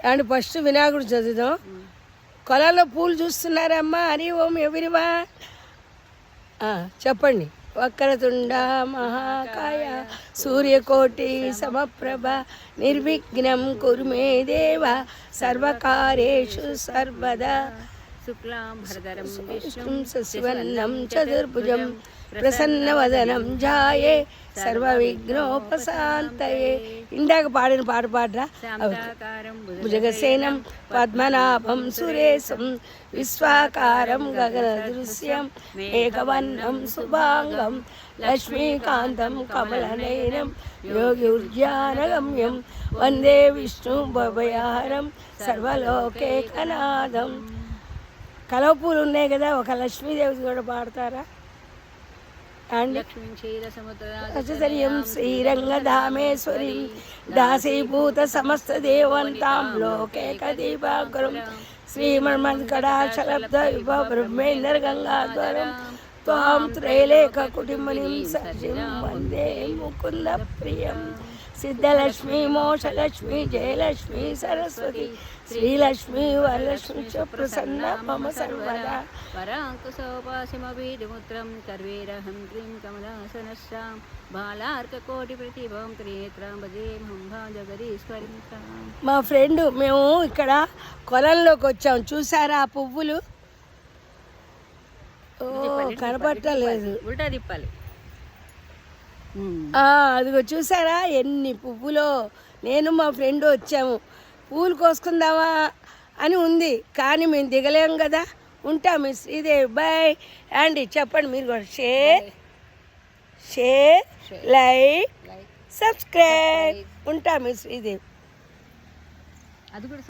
And first వినాయకుడు చదువుదాం. కొలంలో పూలు చూస్తున్నారమ్మా. హరి ఓం ఎవరివా చెప్పండి. వక్రతుండ మహాకాయ సూర్యకోటి సమప్రభ నిర్విఘ్నం కురు మే దేవ సర్వకార్యేషు సర్వదా. శుక్లాంబరధరం విష్ణుం శశివర్ణం చతుర్భుజం ప్రసన్నవదనం ఝాయే సర్వవిఘ్నోపశాంతయే. ఇందాక పాడిన పాట పాడరా. భుజగసేనం పద్మనాభం సురేశం విశ్వాకారం గగన దృశ్యం ఏకవర్ణం శుభాంగం లక్ష్మీకాంతం కమలనయనం యోగి ఉద్యానగమ్యం వందే విష్ణు భవయాహరం సర్వలోకేకనాథం. కలవ పూలు ఉన్నాయి కదా, ఒక లక్ష్మీదేవి కూడా పాడతారా అండి? అచర్యం శ్రీరంగధామేశ్వరి దాసీభూత సమస్త దేవంతాం లోకేక దీపాకరం శ్రీమన్మకటాక్షలబ్ధ విభవ బ్రహ్మేంద్ర గంగాధ్వరం త్వాం త్రైలేఖ కుటుంబినీం సచిం వందే ముకుంద ప్రియం. సిద్ధలక్ష్మి మోక్షలక్ష్మి జయలక్ష్మి సరస్వతి శ్రీలక్ష్మి వరలక్ష్మి చ ప్రసన్న మమ సర్వదా. వరాంకుశోపాసిమభిముద్రం కర్వేరహం క్రీం కమలాసనశ్యాం బాలార్కకోటి ప్రతిభం త్రినేత్రాం భజేహం భాజగరీశ్వరీం. మా ఫ్రెండ్ మేము ఇక్కడ కొలంలోకి వచ్చాం. చూసారా ఆ పువ్వులు? కనపట్టలేదు. ఉల్టా తిప్పాలి. అదిగో చూసారా ఎన్ని పువ్వులో. నేను మా ఫ్రెండ్ వచ్చాము. పూలు కోసుకుందామా అని ఉంది, కానీ మేము దిగలేము కదా. ఉంటాము శ్రీదేవి. బాయ్ అండి. చెప్పండి మీరు కూడా. Share like subscribe. ఉంటాము శ్రీదేవి. అది కూడా